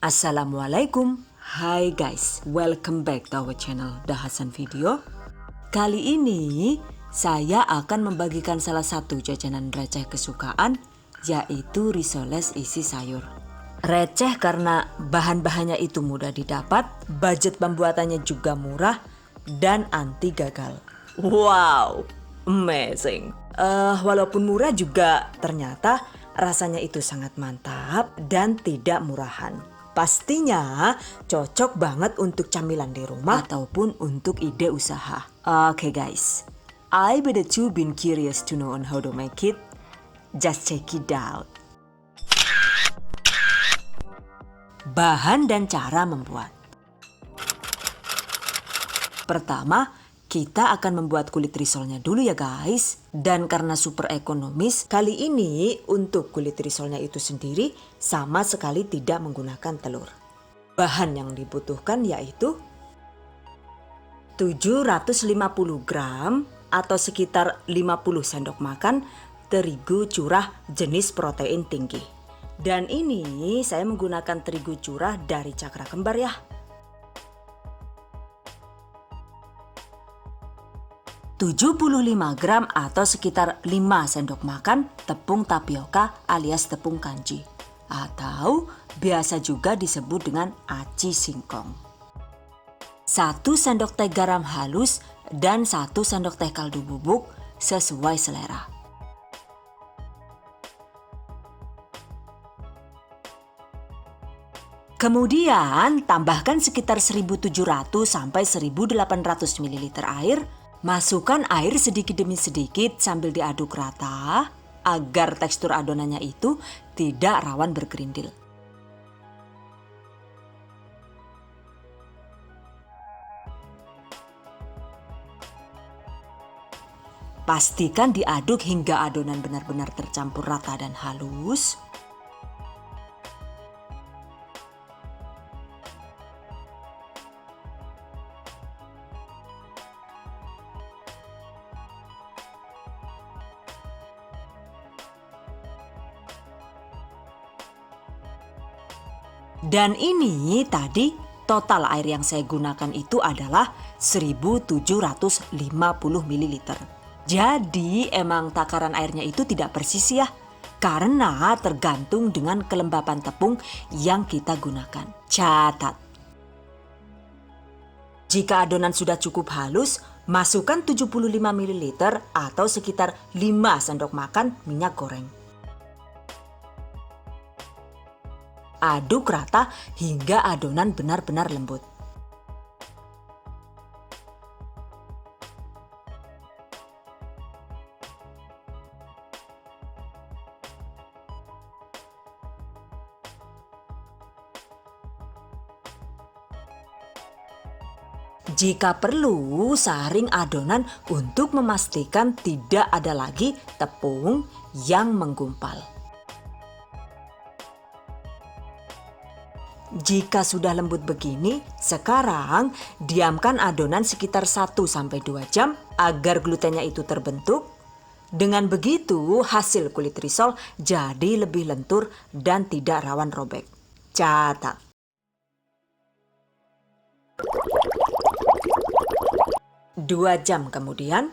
Assalamualaikum. Hai guys, welcome back to our channel The Hasan Video. Kali ini saya akan membagikan salah satu jajanan receh kesukaan, yaitu risoles isi sayur. Receh karena bahan-bahannya itu mudah didapat, budget pembuatannya juga murah, dan anti gagal. Wow, amazing. Walaupun murah juga ternyata rasanya itu sangat mantap dan tidak murahan. Pastinya cocok banget untuk camilan di rumah ataupun untuk ide usaha. Oke guys, I bet you been curious to know on how to make it. Just check it out. Bahan dan cara membuat. Pertama, kita akan membuat kulit risolnya dulu ya guys. Dan karena super ekonomis, kali ini untuk kulit risolnya itu sendiri sama sekali tidak menggunakan telur. Bahan yang dibutuhkan yaitu 750 gram atau sekitar 50 sendok makan terigu curah jenis protein tinggi. Dan ini saya menggunakan terigu curah dari Cakra Kembar ya. 75 gram atau sekitar 5 sendok makan tepung tapioka alias tepung kanji atau biasa juga disebut dengan aci singkong. 1 sendok teh garam halus dan 1 sendok teh kaldu bubuk sesuai selera. Kemudian tambahkan sekitar 1700 sampai 1800 ml air. Masukkan air sedikit demi sedikit sambil diaduk rata agar tekstur adonannya itu tidak rawan bergerindil. Pastikan diaduk hingga adonan benar-benar tercampur rata dan halus. Dan ini tadi total air yang saya gunakan itu adalah 1750 ml. Jadi emang takaran airnya itu tidak persis ya, karena tergantung dengan kelembapan tepung yang kita gunakan. Catat. Jika adonan sudah cukup halus, masukkan 75 ml atau sekitar 5 sendok makan minyak goreng. Aduk rata hingga adonan benar-benar lembut. Jika perlu, saring adonan untuk memastikan tidak ada lagi tepung yang menggumpal. Jika sudah lembut begini, sekarang diamkan adonan sekitar 1-2 jam agar glutennya itu terbentuk. Dengan begitu, hasil kulit risol jadi lebih lentur dan tidak rawan robek. Catat. Dua jam kemudian.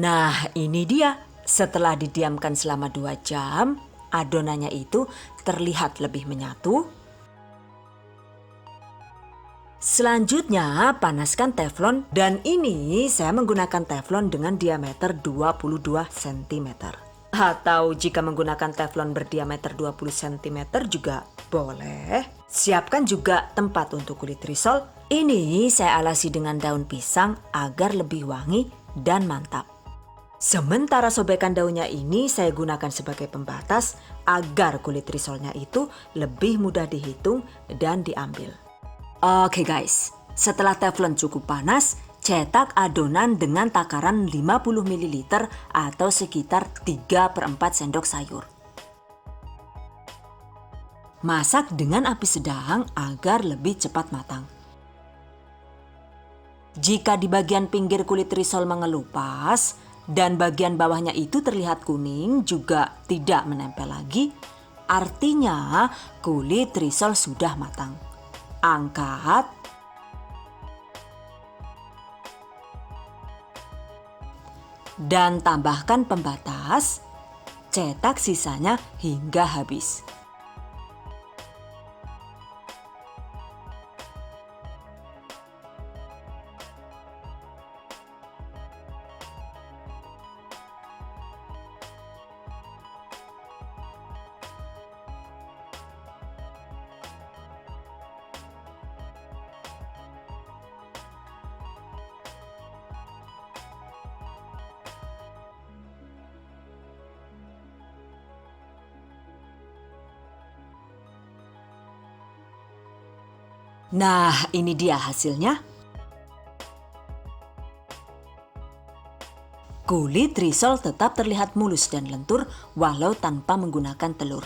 Nah, ini dia. Setelah didiamkan selama 2 jam, adonannya itu terlihat lebih menyatu. Selanjutnya panaskan teflon dan ini saya menggunakan teflon dengan diameter 22 cm. Atau jika menggunakan teflon berdiameter 20 cm juga boleh. Siapkan juga tempat untuk kulit risol. Ini saya alasi dengan daun pisang agar lebih wangi dan mantap. Sementara sobekan daunnya ini saya gunakan sebagai pembatas agar kulit risolnya itu lebih mudah dihitung dan diambil. Oke guys, setelah teflon cukup panas, cetak adonan dengan takaran 50 ml atau sekitar 3/4 sendok sayur. Masak dengan api sedang agar lebih cepat matang. Jika di bagian pinggir kulit risol mengelupas dan bagian bawahnya itu terlihat kuning juga tidak menempel lagi, Artinya kulit risol sudah matang. Angkat. Dan tambahkan pembatas. Cetak sisanya hingga habis. Nah, ini dia hasilnya. Kulit risol tetap terlihat mulus dan lentur walau tanpa menggunakan telur.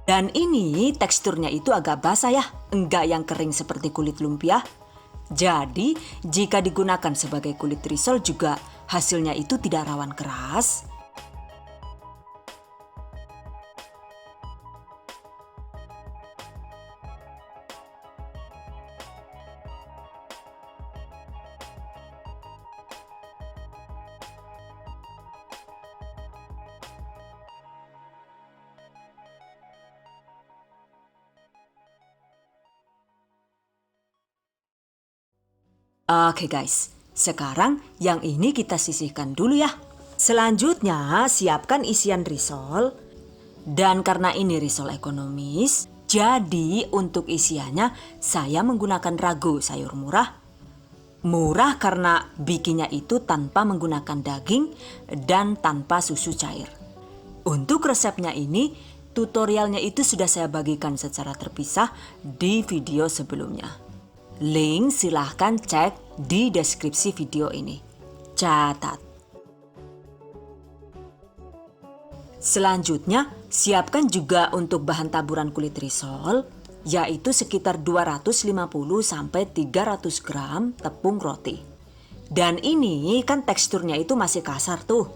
Dan ini teksturnya itu agak basah ya, enggak yang kering seperti kulit lumpia. Jadi, jika digunakan sebagai kulit risol juga hasilnya itu tidak rawan keras. Oke guys, sekarang yang ini kita sisihkan dulu ya. Selanjutnya siapkan isian risol. Dan karena ini risol ekonomis, jadi untuk isiannya saya menggunakan ragu sayur murah. Murah karena bikinnya itu tanpa menggunakan daging dan tanpa susu cair. Untuk resepnya ini, tutorialnya itu sudah saya bagikan secara terpisah di video sebelumnya. Link silahkan cek di deskripsi video ini. Catat. Selanjutnya, siapkan juga untuk bahan taburan kulit risol, yaitu sekitar 250-300 gram tepung roti. Dan ini kan teksturnya itu masih kasar tuh.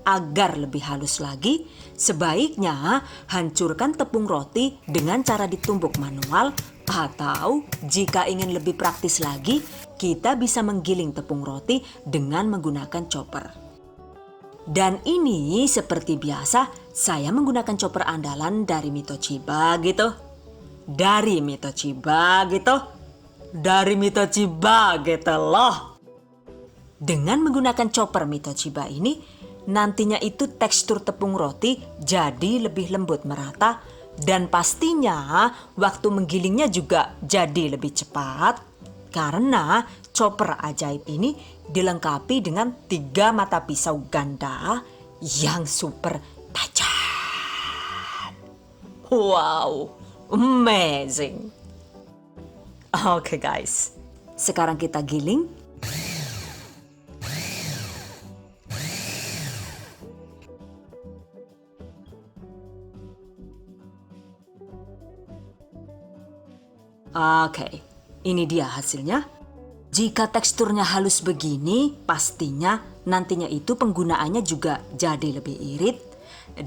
Agar lebih halus lagi, sebaiknya hancurkan tepung roti dengan cara ditumbuk manual, atau jika ingin lebih praktis lagi, kita bisa menggiling tepung roti dengan menggunakan chopper. Dan ini seperti biasa, saya menggunakan chopper andalan dari Mitochiba gitu. Dari Mitochiba gitu. Dari Mitochiba gitu loh. Dengan menggunakan chopper Mitochiba ini, nantinya itu tekstur tepung roti jadi lebih lembut merata. Dan pastinya waktu menggilingnya juga jadi lebih cepat. Karena chopper ajaib ini dilengkapi dengan 3 mata pisau ganda yang super tajam. Wow, amazing. Oke guys, sekarang kita giling. Oke, ini dia hasilnya. Jika teksturnya halus begini, pastinya nantinya itu penggunaannya juga jadi lebih irit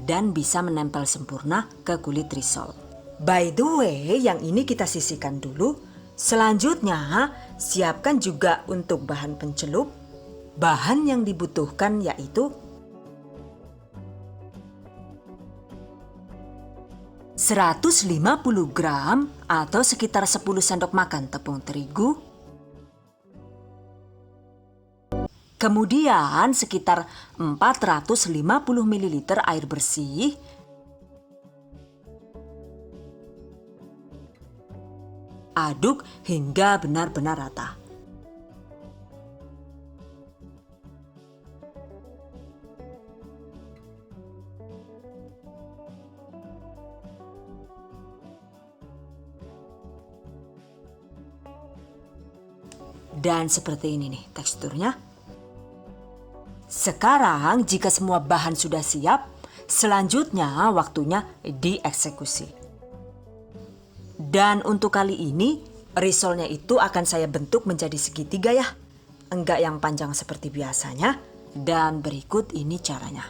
dan bisa menempel sempurna ke kulit risol. By the way, yang ini kita sisihkan dulu. Selanjutnya, siapkan juga untuk bahan pencelup. Bahan yang dibutuhkan yaitu 150 gram atau sekitar 10 sendok makan tepung terigu. Kemudian sekitar 450 ml air bersih. Aduk hingga benar-benar rata. Dan seperti ini nih teksturnya. Sekarang jika semua bahan sudah siap, selanjutnya waktunya dieksekusi. Dan untuk kali ini, risolnya itu akan saya bentuk menjadi segitiga ya. Enggak yang panjang seperti biasanya. Dan berikut ini caranya.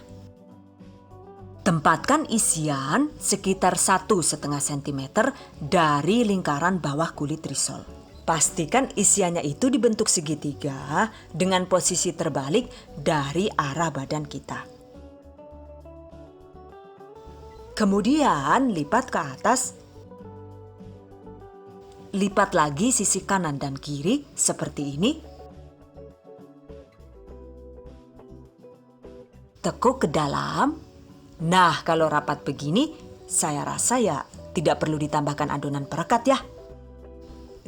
Tempatkan isian sekitar 1,5 cm dari lingkaran bawah kulit risol. Pastikan isiannya itu dibentuk segitiga dengan posisi terbalik dari arah badan kita. Kemudian lipat ke atas. Lipat lagi sisi kanan dan kiri seperti ini. Tekuk ke dalam. Nah, kalau rapat begini, saya rasa ya tidak perlu ditambahkan adonan perekat ya.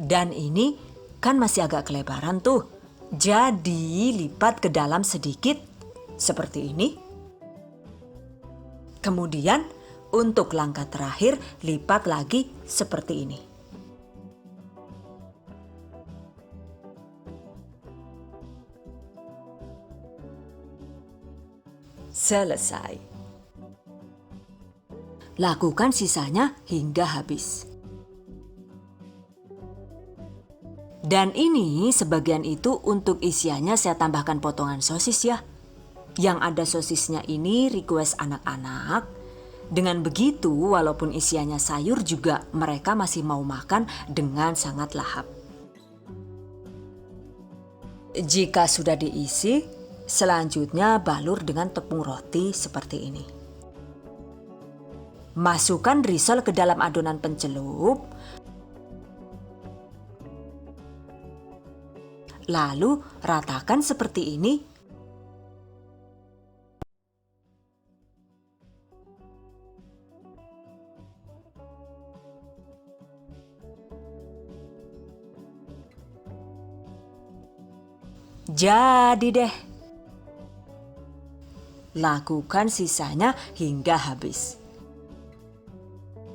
Dan ini kan masih agak kelebaran tuh. Jadi lipat ke dalam sedikit seperti ini. Kemudian untuk langkah terakhir lipat lagi seperti ini. Selesai. Lakukan sisanya hingga habis. Dan ini sebagian itu untuk isiannya saya tambahkan potongan sosis ya. Yang ada sosisnya ini request anak-anak. Dengan begitu walaupun isiannya sayur juga mereka masih mau makan dengan sangat lahap. Jika sudah diisi, selanjutnya balur dengan tepung roti seperti ini. Masukkan risol ke dalam adonan pencelup. Lalu ratakan seperti ini. Jadi deh. Lakukan sisanya hingga habis.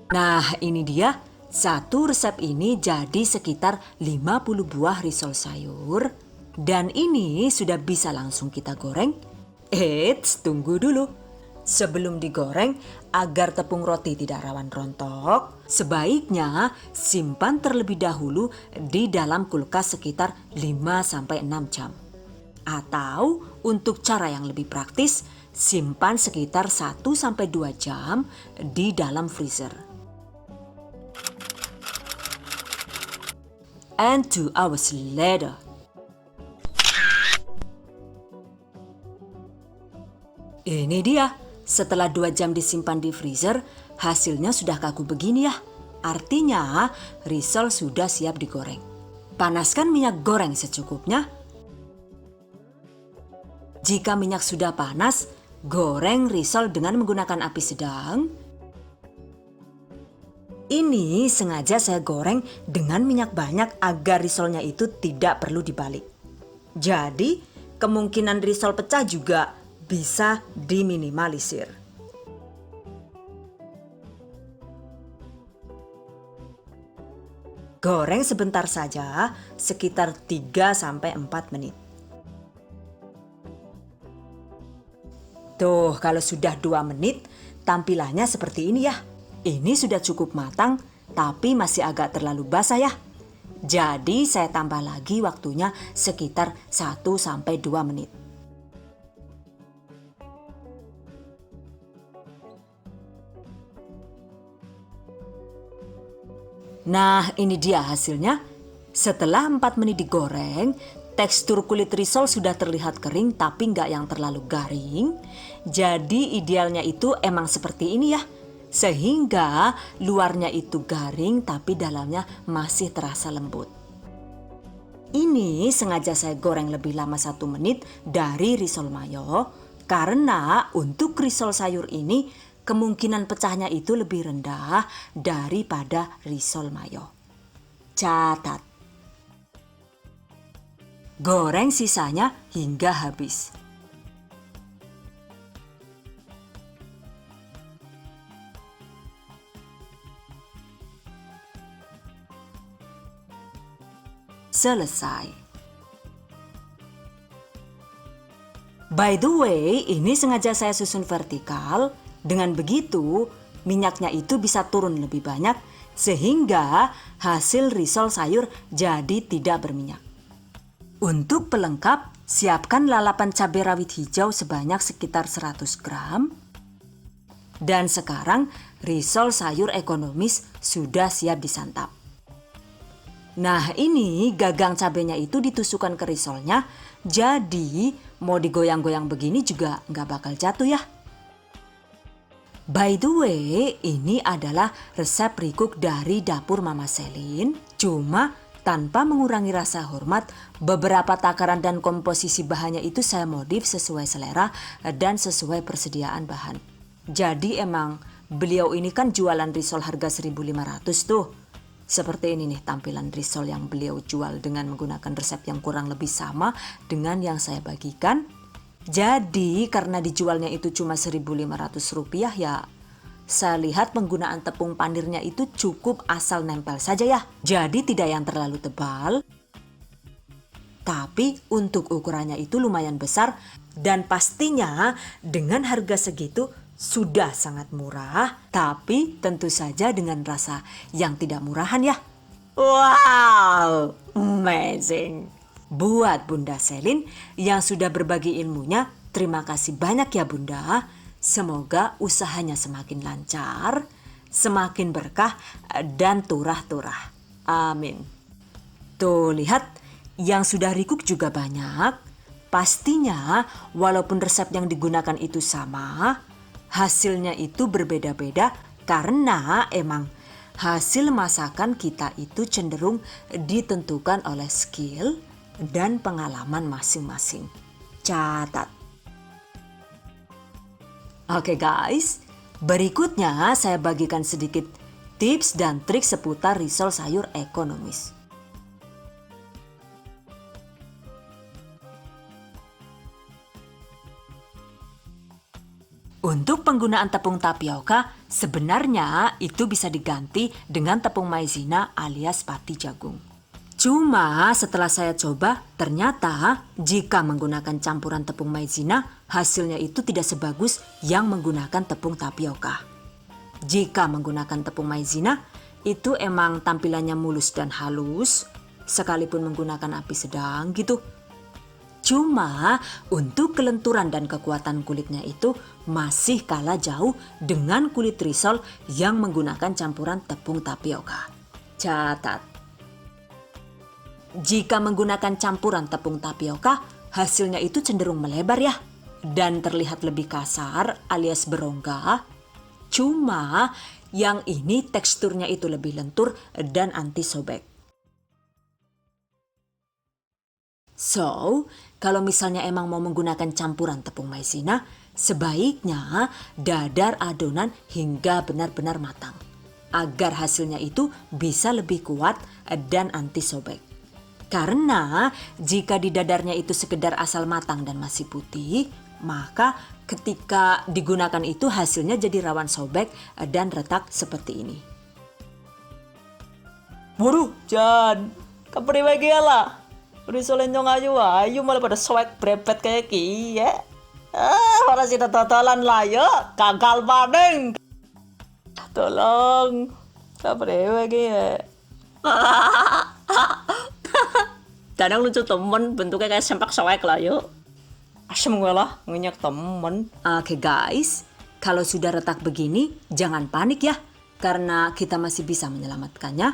Nah, ini dia. Satu resep ini jadi sekitar 50 buah risol sayur. Dan ini sudah bisa langsung kita goreng. Eits, tunggu dulu. Sebelum digoreng, agar tepung roti tidak rawan rontok, sebaiknya simpan terlebih dahulu di dalam kulkas sekitar 5-6 jam. Atau untuk cara yang lebih praktis, simpan sekitar 1-2 jam di dalam freezer. And 2 hours later. Ini dia, setelah 2 jam disimpan di freezer, hasilnya sudah kaku begini ya. Artinya, risol sudah siap digoreng. Panaskan minyak goreng secukupnya. Jika minyak sudah panas, goreng risol dengan menggunakan api sedang. Ini sengaja saya goreng dengan minyak banyak agar risolnya itu tidak perlu dibalik. Jadi, kemungkinan risol pecah juga bisa diminimalisir. Goreng sebentar saja, sekitar 3-4 menit. Tuh, kalau sudah 2 menit, tampilannya seperti ini ya. Ini sudah cukup matang, tapi masih agak terlalu basah ya. Jadi saya tambah lagi waktunya sekitar 1-2 menit. Nah, ini dia hasilnya. Setelah 4 menit digoreng, tekstur kulit risol sudah terlihat kering tapi nggak yang terlalu garing. Jadi idealnya itu emang seperti ini ya. Sehingga luarnya itu garing tapi dalamnya masih terasa lembut. Ini sengaja saya goreng lebih lama 1 menit dari risol mayo. Karena untuk risol sayur ini kemungkinan pecahnya itu lebih rendah daripada risol mayo. Catat. Goreng sisanya hingga habis. Selesai. By the way, ini sengaja saya susun vertikal. Dengan begitu, minyaknya itu bisa turun lebih banyak sehingga hasil risol sayur jadi tidak berminyak. Untuk pelengkap, Siapkan lalapan cabai rawit hijau sebanyak sekitar 100 gram. Dan sekarang risol sayur ekonomis sudah siap disantap. Nah ini gagang cabenya itu ditusukkan ke risolnya, jadi mau digoyang-goyang begini juga nggak bakal jatuh ya. By the way, ini adalah resep recook dari dapur Mama Selin, cuma tanpa mengurangi rasa hormat, beberapa takaran dan komposisi bahannya itu saya modif sesuai selera dan sesuai persediaan bahan. Jadi emang beliau ini kan jualan risol harga 1.500 tuh. Seperti ini nih tampilan risol yang beliau jual dengan menggunakan resep yang kurang lebih sama dengan yang saya bagikan. Jadi karena dijualnya itu cuma 1.500 rupiah ya, saya lihat penggunaan tepung panirnya itu cukup asal nempel saja ya. Jadi tidak yang terlalu tebal. Tapi untuk ukurannya itu lumayan besar dan pastinya dengan harga segitu sudah sangat murah. Tapi tentu saja dengan rasa yang tidak murahan ya. Wow, amazing. Buat Bunda Selin yang sudah berbagi ilmunya, terima kasih banyak ya Bunda. Semoga usahanya semakin lancar, semakin berkah, dan turah-turah. Amin. Tuh lihat, yang sudah recook juga banyak. Pastinya walaupun resep yang digunakan itu sama, hasilnya itu berbeda-beda karena emang hasil masakan kita itu cenderung ditentukan oleh skill dan pengalaman masing-masing. Catat. Oke guys, berikutnya saya bagikan sedikit tips dan trik seputar risol sayur ekonomis. Untuk penggunaan tepung tapioka, sebenarnya itu bisa diganti dengan tepung maizena alias pati jagung. Cuma setelah saya coba, ternyata jika menggunakan campuran tepung maizena, hasilnya itu tidak sebagus yang menggunakan tepung tapioka. Jika menggunakan tepung maizena, itu emang tampilannya mulus dan halus, sekalipun menggunakan api sedang gitu. Cuma untuk kelenturan dan kekuatan kulitnya itu masih kalah jauh dengan kulit risol yang menggunakan campuran tepung tapioka. Catat. Jika menggunakan campuran tepung tapioka, hasilnya itu cenderung melebar ya. Dan terlihat lebih kasar alias berongga. Cuma yang ini teksturnya itu lebih lentur dan anti sobek. So, kalau misalnya emang mau menggunakan campuran tepung maizena, sebaiknya dadar adonan hingga benar-benar matang. Agar hasilnya itu bisa lebih kuat dan anti sobek. Karena jika di dadarnya itu sekedar asal matang dan masih putih, maka ketika digunakan itu hasilnya jadi rawan sobek dan retak seperti ini. Waduh, Jan, kapri lagi lah. Risolin nyong ayu malah pada swag brepet kayak ki ya. Orang sih totolan lah yo, gagal paning. Tolong, kapri lagi ya. Kadang lucu temen bentuknya kayak sempak swag lah yuk. Asem gue lah ngenyak temen. Oke guys, kalau sudah retak begini jangan panik ya, karena kita masih bisa menyelamatkannya.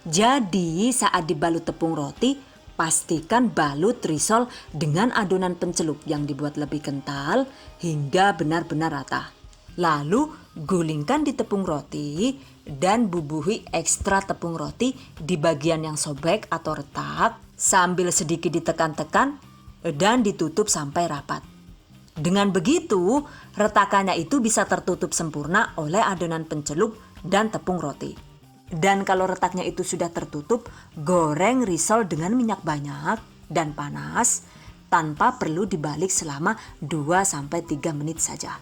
Jadi saat dibalut tepung roti, pastikan balut risol dengan adonan pencelup yang dibuat lebih kental hingga benar-benar rata. Lalu gulingkan di tepung roti dan bubuhi ekstra tepung roti di bagian yang sobek atau retak sambil sedikit ditekan-tekan dan ditutup sampai rapat. Dengan begitu, retakannya itu bisa tertutup sempurna oleh adonan pencelup dan tepung roti. Dan kalau retaknya itu sudah tertutup, goreng risol dengan minyak banyak dan panas tanpa perlu dibalik selama 2-3 menit saja.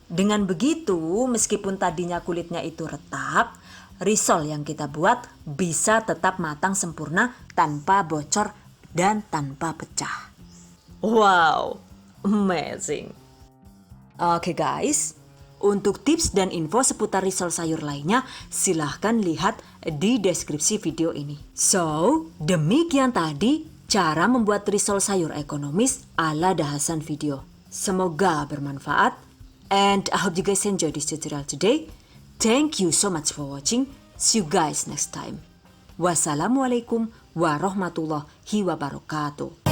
Dengan begitu, meskipun tadinya kulitnya itu retak, risol yang kita buat bisa tetap matang sempurna tanpa bocor dan tanpa pecah. Wow, amazing. Oke guys, untuk tips dan info seputar risol sayur lainnya, silahkan lihat di deskripsi video ini. So, demikian tadi cara membuat risol sayur ekonomis ala Dahasan Video. Semoga bermanfaat. And I hope you guys enjoy this tutorial today. Thank you so much for watching. See you guys next time. Wassalamualaikum warahmatullahi wabarakatuh.